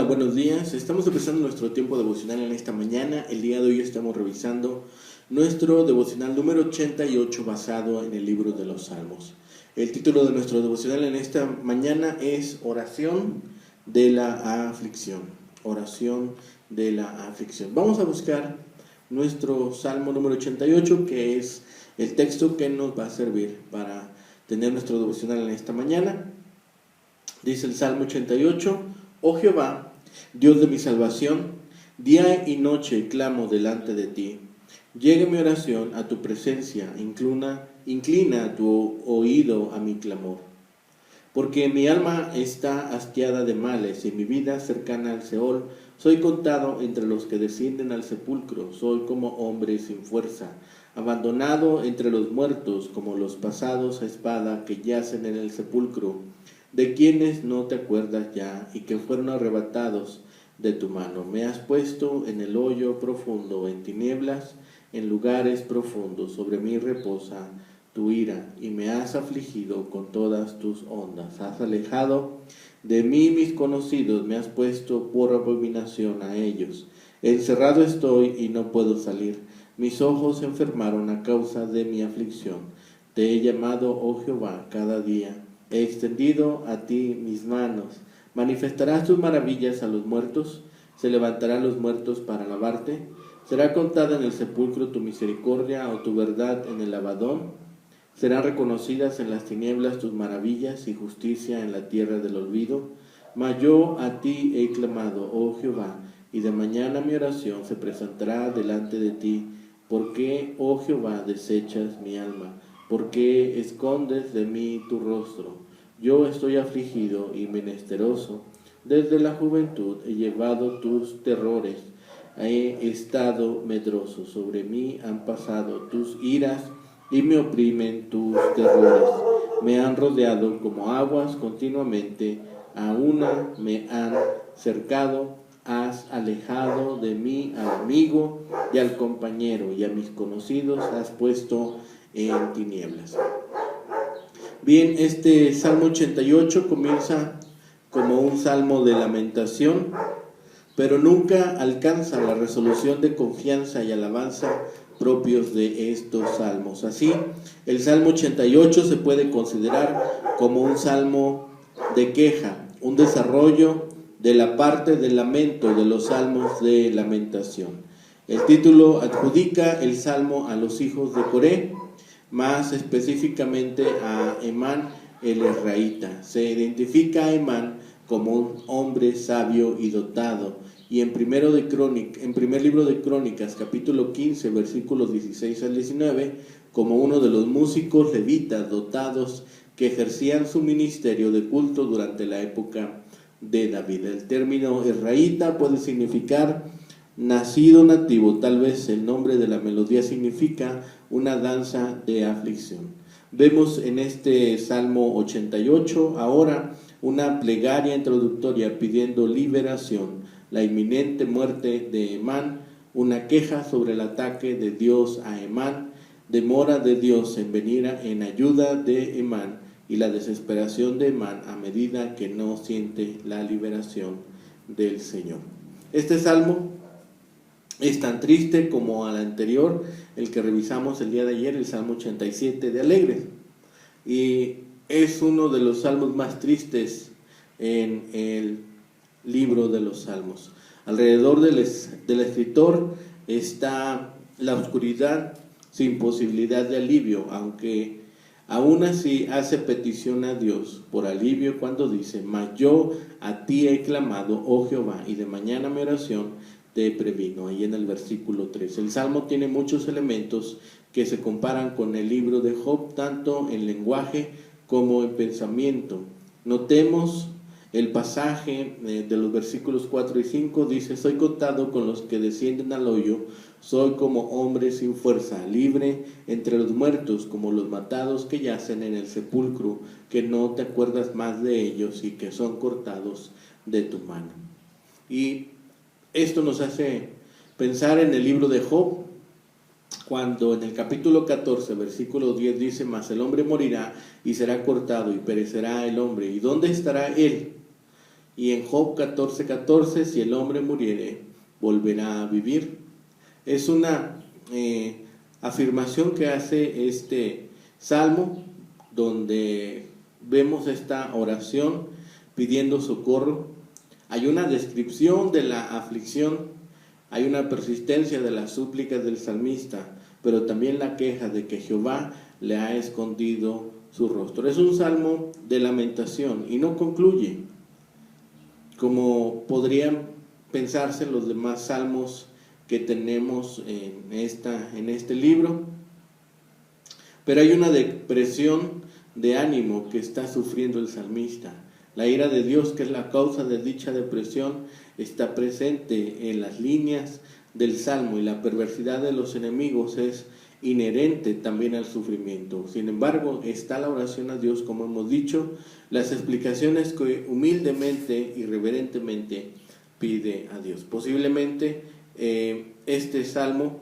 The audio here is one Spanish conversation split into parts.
buenos días. Estamos empezando nuestro tiempo devocional en esta mañana. El día de hoy estamos revisando nuestro devocional número 88 basado en el libro de los Salmos. El título de nuestro devocional en esta mañana es Oración de la Aflicción. Oración de la Aflicción. Vamos a buscar nuestro Salmo número 88, que es el texto que nos va a servir para tener nuestro devocional en esta mañana. Dice el Salmo 88: Oh Jehová, Dios de mi salvación, día y noche clamo delante de ti. Llegue mi oración a tu presencia, inclina tu oído a mi clamor. Porque mi alma está hastiada de males y mi vida cercana al Seol. Soy contado entre los que descienden al sepulcro, soy como hombre sin fuerza, abandonado entre los muertos, como los pasados a espada que yacen en el sepulcro, de quienes no te acuerdas ya y que fueron arrebatados de tu mano. Me has puesto en el hoyo profundo, en tinieblas, en lugares profundos. Sobre mí reposa tu ira y me has afligido con todas tus ondas. Has alejado de mí mis conocidos, me has puesto por abominación a ellos. Encerrado estoy y no puedo salir. Mis ojos se enfermaron a causa de mi aflicción. Te he llamado, oh Jehová, cada día. He extendido a ti mis manos. ¿Manifestarás tus maravillas a los muertos? ¿Se levantarán los muertos para alabarte? ¿Será contada en el sepulcro tu misericordia o tu verdad en el Abadón? ¿Serán reconocidas en las tinieblas tus maravillas y justicia en la tierra del olvido? Mas yo a ti he clamado, oh Jehová, y de mañana mi oración se presentará delante de ti. ¿Por qué, oh Jehová, desechas mi alma? ¿Por qué escondes de mí tu rostro? Yo estoy afligido y menesteroso. Desde la juventud he llevado tus terrores. He estado medroso. Sobre mí han pasado tus iras y me oprimen tus terrores. Me han rodeado como aguas continuamente. A una me han cercado. Has alejado de mí al amigo y al compañero, y a mis conocidos has puesto en tinieblas. Bien, este Salmo 88 comienza como un salmo de lamentación, pero nunca alcanza la resolución de confianza y alabanza propios de estos salmos. Así, el Salmo 88 se puede considerar como un salmo de queja, un desarrollo de la parte del lamento de los salmos de lamentación. El título adjudica el salmo a los hijos de Coré, más específicamente a Hemán el Ezraíta. Se identifica a Hemán como un hombre sabio y dotado, y en primer libro de Crónicas, capítulo 15, versículos 16 al 19, como uno de los músicos levitas dotados que ejercían su ministerio de culto durante la época de David. El término Ezraíta puede significar nacido nativo. Tal vez el nombre de la melodía significa una danza de aflicción. Vemos en este Salmo 88 ahora una plegaria introductoria pidiendo liberación, la inminente muerte de Hemán, una queja sobre el ataque de Dios a Hemán, demora de Dios en venir en ayuda de Hemán y la desesperación de Hemán a medida que no siente la liberación del Señor. Este salmo es tan triste como al anterior, el que revisamos el día de ayer, el Salmo 87 de Alegres. Y es uno de los salmos más tristes en el libro de los Salmos. Alrededor del escritor está la oscuridad sin posibilidad de alivio, aunque aún así hace petición a Dios por alivio cuando dice: Mas yo a ti he clamado, oh Jehová, y de mañana mi oración te previno. Ahí en el versículo 3. El Salmo tiene muchos elementos que se comparan con el libro de Job, tanto en lenguaje como en pensamiento. Notemos el pasaje de los versículos 4 y 5, dice: Soy contado con los que descienden al hoyo, soy como hombre sin fuerza, libre entre los muertos, como los matados que yacen en el sepulcro, que no te acuerdas más de ellos y que son cortados de tu mano. Y esto nos hace pensar en el libro de Job, cuando en el capítulo 14, versículo 10 dice: Mas el hombre morirá y será cortado y perecerá el hombre. ¿Y dónde estará él? Y en Job 14:14, si el hombre muriere, volverá a vivir. Es una afirmación que hace este salmo, donde vemos esta oración pidiendo socorro. Hay una descripción de la aflicción, hay una persistencia de las súplicas del salmista, pero también la queja de que Jehová le ha escondido su rostro. Es un salmo de lamentación y no concluye, como podrían pensarse los demás salmos que tenemos en este libro, pero hay una depresión de ánimo que está sufriendo el salmista. La ira de Dios, que es la causa de dicha depresión, está presente en las líneas del salmo, y la perversidad de los enemigos es inherente también al sufrimiento. Sin embargo, está la oración a Dios, como hemos dicho, las explicaciones que humildemente y reverentemente pide a Dios. Posiblemente este salmo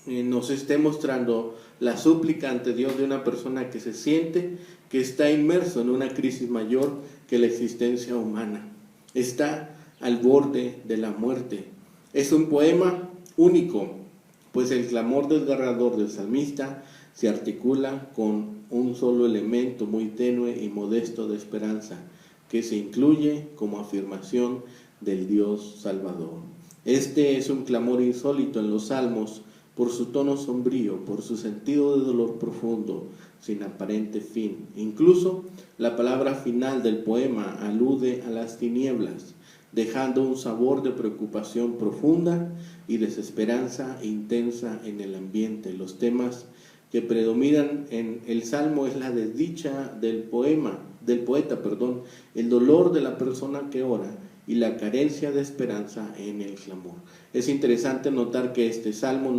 nos esté mostrando la súplica ante Dios de una persona que se siente que está inmerso en una crisis mayor que la existencia humana. Está al borde de la muerte. Es un poema único, pues el clamor desgarrador del salmista se articula con un solo elemento muy tenue y modesto de esperanza, que se incluye como afirmación del Dios Salvador. Este es un clamor insólito en los salmos, por su tono sombrío, por su sentido de dolor profundo, sin aparente fin. Incluso la palabra final del poema alude a las tinieblas, dejando un sabor de preocupación profunda y desesperanza intensa en el ambiente. Los temas que predominan en el salmo es la desdicha del poeta, el dolor de la persona que ora y la carencia de esperanza en el clamor. Es interesante notar que este salmo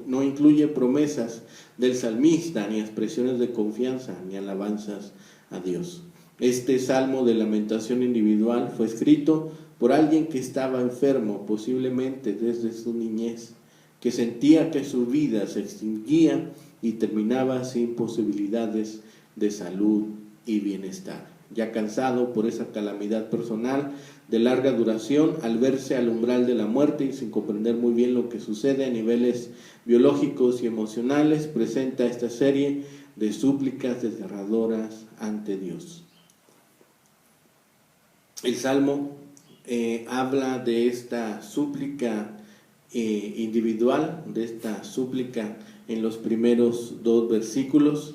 no incluye promesas del salmista, ni expresiones de confianza, ni alabanzas a Dios. Este salmo de lamentación individual fue escrito por alguien que estaba enfermo, posiblemente desde su niñez, que sentía que su vida se extinguía y terminaba sin posibilidades de salud y bienestar. Ya cansado por esa calamidad personal de larga duración, al verse al umbral de la muerte y sin comprender muy bien lo que sucede a niveles biológicos y emocionales, presenta esta serie de súplicas desgarradoras ante Dios. El Salmo habla de esta súplica individual, de esta súplica en los primeros 2 versículos.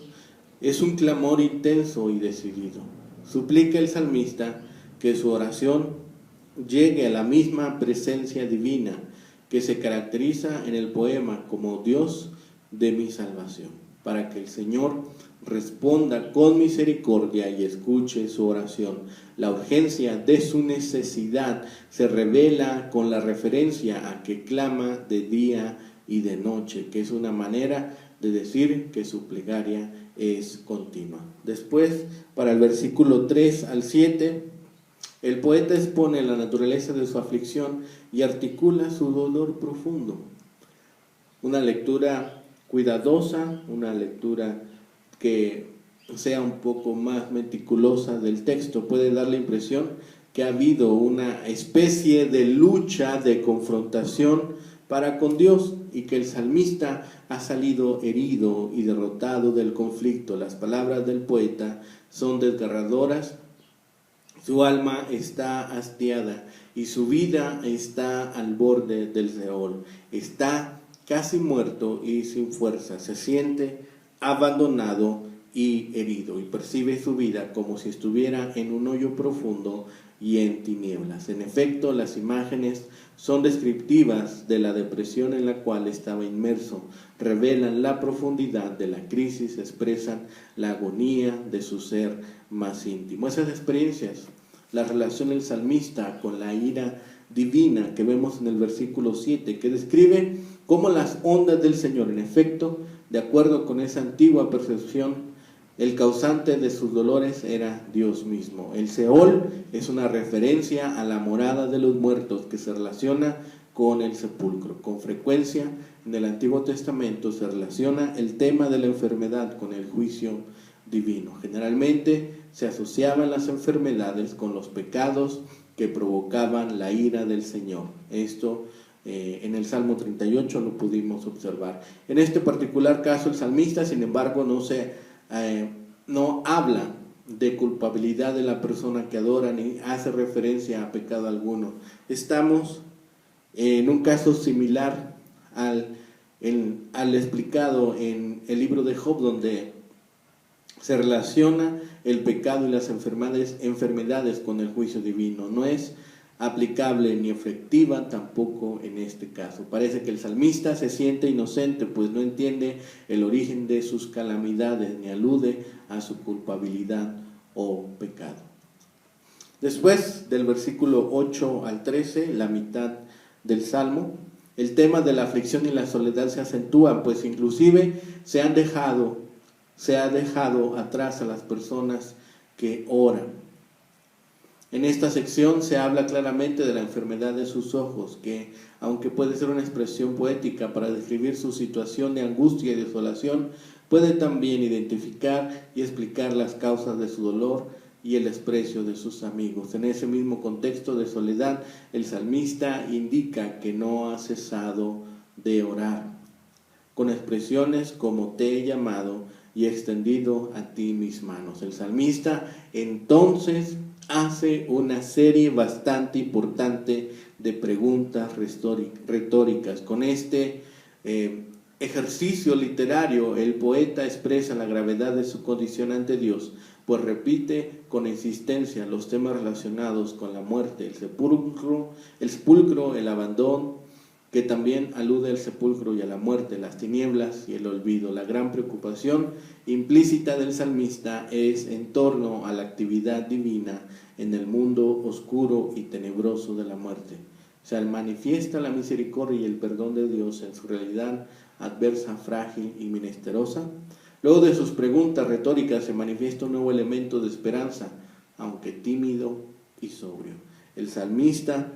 Es un clamor intenso y decidido. Suplica el salmista que su oración llegue a la misma presencia divina que se caracteriza en el poema como Dios de mi salvación, para que el Señor responda con misericordia y escuche su oración. La urgencia de su necesidad se revela con la referencia a que clama de día y de noche, que es una manera de decir que su plegaria es continua. Después, para el versículo 3 al 7, el poeta expone la naturaleza de su aflicción y articula su dolor profundo. Una lectura cuidadosa, una lectura que sea un poco más meticulosa del texto, puede dar la impresión que ha habido una especie de lucha, de confrontación para con Dios, y que el salmista ha salido herido y derrotado del conflicto. Las palabras del poeta son desgarradoras. Su alma está hastiada y su vida está al borde del Seol. Está casi muerto y sin fuerza. Se siente abandonado y herido, y percibe su vida como si estuviera en un hoyo profundo y en tinieblas. En efecto, las imágenes son descriptivas de la depresión en la cual estaba inmerso, revelan la profundidad de la crisis, expresan la agonía de su ser más íntimo. Esas experiencias, la relación del salmista con la ira divina que vemos en el versículo 7, que describe cómo las ondas del Señor, en efecto, de acuerdo con esa antigua percepción, el causante de sus dolores era Dios mismo. El Seol es una referencia a la morada de los muertos que se relaciona con el sepulcro. Con frecuencia en el Antiguo Testamento se relaciona el tema de la enfermedad con el juicio divino. Generalmente se asociaban las enfermedades con los pecados que provocaban la ira del Señor. Esto en el Salmo 38 lo pudimos observar. En este particular caso, el salmista, sin embargo, no habla de culpabilidad de la persona que adora ni hace referencia a pecado alguno. Estamos en un caso similar al explicado en el libro de Job, donde se relaciona el pecado y las enfermedades con el juicio divino. No es aplicable ni efectiva tampoco en este caso. Parece que el salmista se siente inocente, pues no entiende el origen de sus calamidades ni alude a su culpabilidad o pecado. Después del versículo 8 al 13, la mitad del Salmo, el tema de la aflicción y la soledad se acentúan, pues inclusive se ha dejado atrás a las personas que oran. En esta sección se habla claramente de la enfermedad de sus ojos, que aunque puede ser una expresión poética para describir su situación de angustia y desolación, puede también identificar y explicar las causas de su dolor y el desprecio de sus amigos. En ese mismo contexto de soledad, el salmista indica que no ha cesado de orar, con expresiones como te he llamado y he extendido a ti mis manos. El salmista entonces hace una serie bastante importante de preguntas retóricas. Con este ejercicio literario, el poeta expresa la gravedad de su condición ante Dios, pues repite con insistencia los temas relacionados con la muerte, el sepulcro, el abandono, que también alude al sepulcro y a la muerte, las tinieblas y el olvido. La gran preocupación implícita del salmista es en torno a la actividad divina en el mundo oscuro y tenebroso de la muerte. Se manifiesta la misericordia y el perdón de Dios en su realidad adversa, frágil y menesterosa. Luego de sus preguntas retóricas se manifiesta un nuevo elemento de esperanza, aunque tímido y sobrio. El salmista,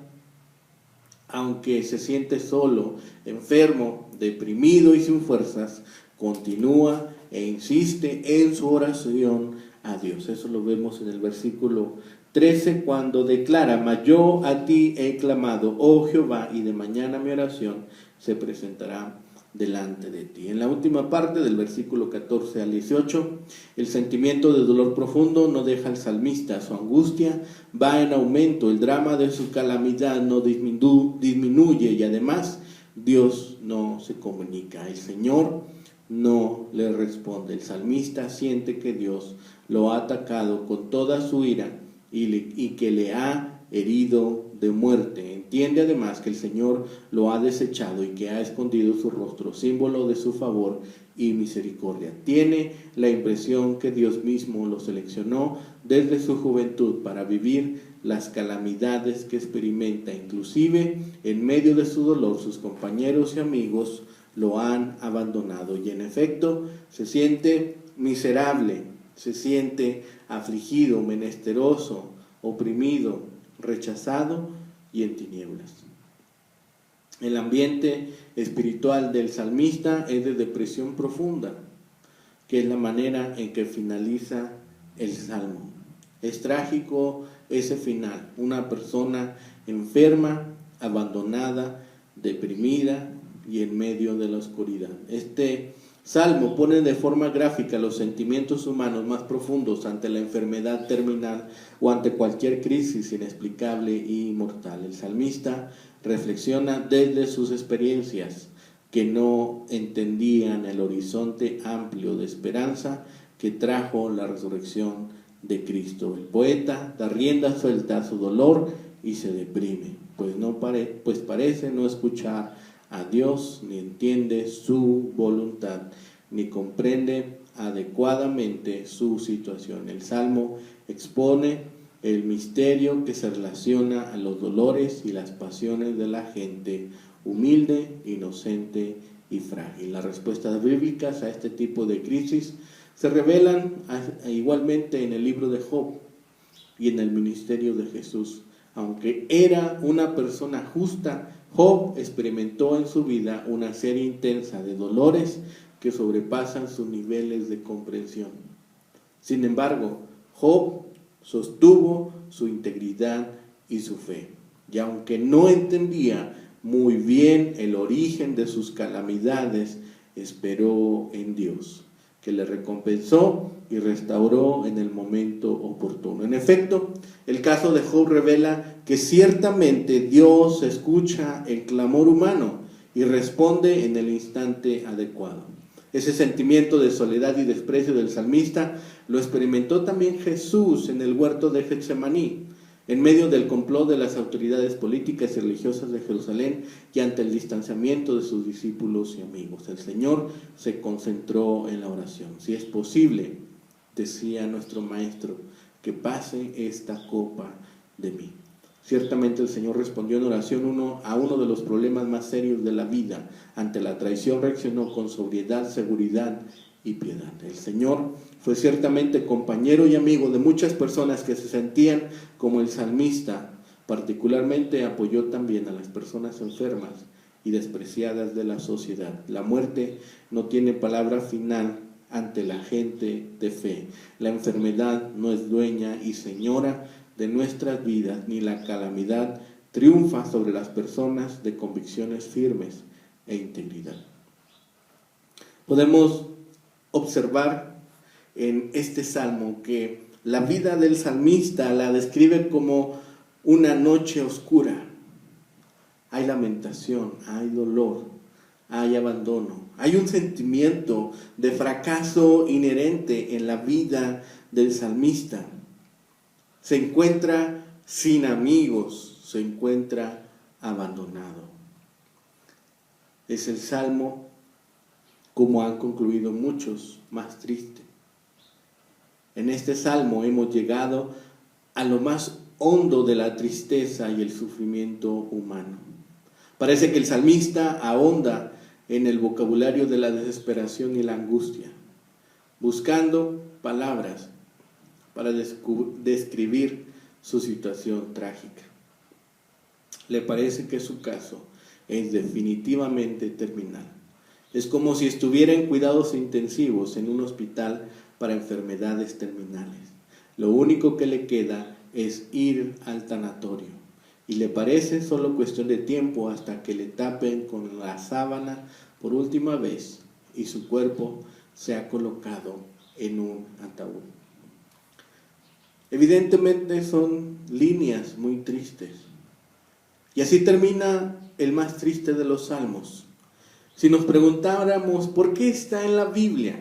aunque se siente solo, enfermo, deprimido y sin fuerzas, continúa e insiste en su oración a Dios. Eso lo vemos en el versículo 13, cuando declara: mas yo a ti he clamado, oh Jehová, y de mañana mi oración se presentará delante de ti. En la última parte del versículo 14 al 18, el sentimiento de dolor profundo no deja al salmista, su angustia va en aumento, el drama de su calamidad no disminuye y además Dios no se comunica, el Señor no le responde. El salmista siente que Dios lo ha atacado con toda su ira y que le ha herido de muerte. Entiende además que el Señor lo ha desechado y que ha escondido su rostro, símbolo de su favor y misericordia. Tiene la impresión que Dios mismo lo seleccionó desde su juventud para vivir las calamidades que experimenta. Inclusive en medio de su dolor, sus compañeros y amigos lo han abandonado y en efecto se siente miserable, se siente afligido, menesteroso, oprimido, rechazado y en tinieblas. El ambiente espiritual del salmista es de depresión profunda, que es la manera en que finaliza el salmo. Es trágico ese final, una persona enferma, abandonada, deprimida y en medio de la oscuridad. Este salmo pone de forma gráfica los sentimientos humanos más profundos ante la enfermedad terminal o ante cualquier crisis inexplicable y mortal. El salmista reflexiona desde sus experiencias que no entendían el horizonte amplio de esperanza que trajo la resurrección de Cristo. El poeta da rienda suelta a su dolor y se deprime, pues parece no escuchar a Dios, ni entiende su voluntad, ni comprende adecuadamente su situación. El Salmo expone el misterio que se relaciona a los dolores y las pasiones de la gente humilde, inocente y frágil. Las respuestas bíblicas a este tipo de crisis se revelan igualmente en el libro de Job y en el ministerio de Jesús. Aunque era una persona justa, Job experimentó en su vida una serie intensa de dolores que sobrepasan sus niveles de comprensión. Sin embargo, Job sostuvo su integridad y su fe. Y aunque no entendía muy bien el origen de sus calamidades, esperó en Dios, que le recompensó y restauró en el momento oportuno. En efecto, el caso de Job revela que ciertamente Dios escucha el clamor humano y responde en el instante adecuado. Ese sentimiento de soledad y desprecio del salmista lo experimentó también Jesús en el huerto de Getsemaní, en medio del complot de las autoridades políticas y religiosas de Jerusalén y ante el distanciamiento de sus discípulos y amigos. El Señor se concentró en la oración. Si es posible, decía nuestro Maestro, que pase esta copa de mí. Ciertamente el Señor respondió en oración a uno de los problemas más serios de la vida. Ante la traición reaccionó con sobriedad, seguridad y piedad. El Señor fue ciertamente compañero y amigo de muchas personas que se sentían como el salmista. Particularmente apoyó también a las personas enfermas y despreciadas de la sociedad. La muerte no tiene palabra final ante la gente de fe. La enfermedad no es dueña y señora de nuestras vidas, ni la calamidad triunfa sobre las personas de convicciones firmes e integridad. Podemos observar en este salmo que la vida del salmista la describe como una noche oscura. Hay lamentación, hay dolor, hay abandono, hay un sentimiento de fracaso inherente en la vida del salmista. Se encuentra sin amigos, se encuentra abandonado. Es el salmo, como han concluido muchos, más triste. En este salmo hemos llegado a lo más hondo de la tristeza y el sufrimiento humano. Parece que el salmista ahonda en el vocabulario de la desesperación y la angustia, buscando palabras para describir su situación trágica. Le parece que su caso es definitivamente terminal. Es como si estuviera en cuidados intensivos en un hospital para enfermedades terminales. Lo único que le queda es ir al tanatorio. Y le parece solo cuestión de tiempo hasta que le tapen con la sábana por última vez y su cuerpo sea colocado en un ataúd. Evidentemente son líneas muy tristes. Y así termina el más triste de los salmos. Si nos preguntáramos por qué está en la Biblia,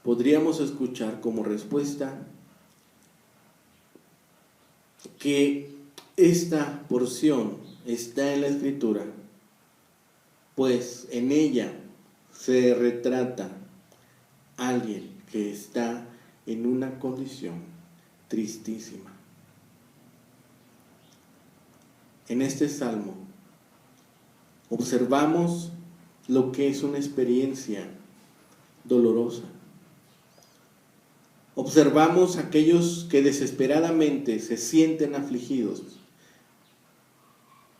podríamos escuchar como respuesta que esta porción está en la Escritura, pues en ella se retrata a alguien que está en una condición tristísima. En este salmo observamos lo que es una experiencia dolorosa. Observamos a aquellos que desesperadamente se sienten afligidos,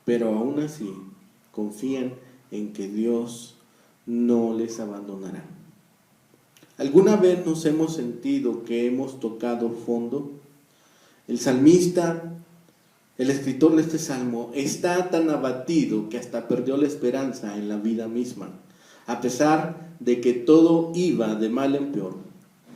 pero aún así confían en que Dios no les abandonará. ¿Alguna vez nos hemos sentido que hemos tocado fondo? El salmista, el escritor de este salmo, está tan abatido que hasta perdió la esperanza en la vida misma. A pesar de que todo iba de mal en peor,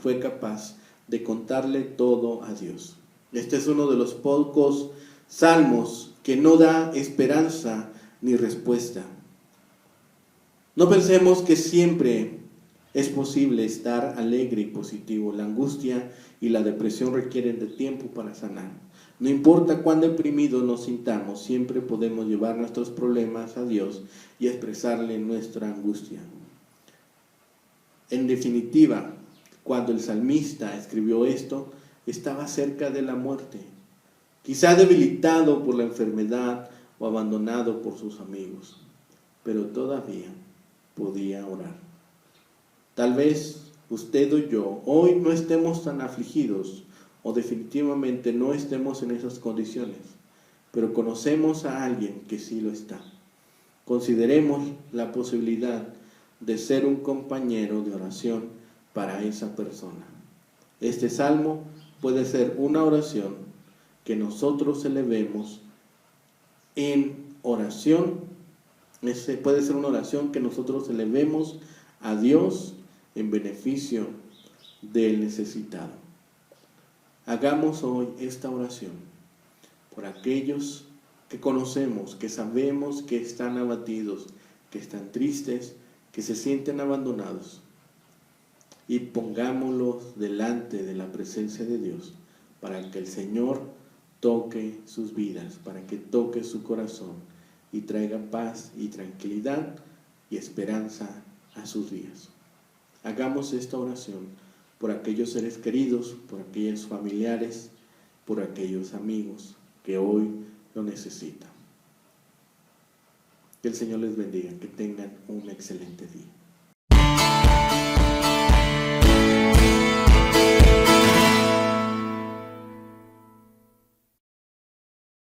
fue capaz de contarle todo a Dios. Este es uno de los pocos salmos que no da esperanza ni respuesta. No pensemos que siempre es posible estar alegre y positivo. La angustia y la depresión requieren de tiempo para sanar. No importa cuán deprimidos nos sintamos, siempre podemos llevar nuestros problemas a Dios y expresarle nuestra angustia. En definitiva, cuando el salmista escribió esto, estaba cerca de la muerte, quizá debilitado por la enfermedad o abandonado por sus amigos, pero todavía podía orar. Tal vez usted o yo hoy no estemos tan afligidos o definitivamente no estemos en esas condiciones, pero conocemos a alguien que sí lo está. Consideremos la posibilidad de ser un compañero de oración para esa persona. Este salmo puede ser una oración que nosotros elevemos en oración. Puede ser una oración que nosotros elevemos a Dios en beneficio del necesitado. Hagamos hoy esta oración por aquellos que conocemos, que sabemos que están abatidos, que están tristes, que se sienten abandonados. Y pongámoslos delante de la presencia de Dios para que el Señor toque sus vidas, para que toque su corazón y traiga paz y tranquilidad y esperanza a sus días. Hagamos esta oración por aquellos seres queridos, por aquellos familiares, por aquellos amigos que hoy lo necesitan. Que el Señor les bendiga, que tengan un excelente día.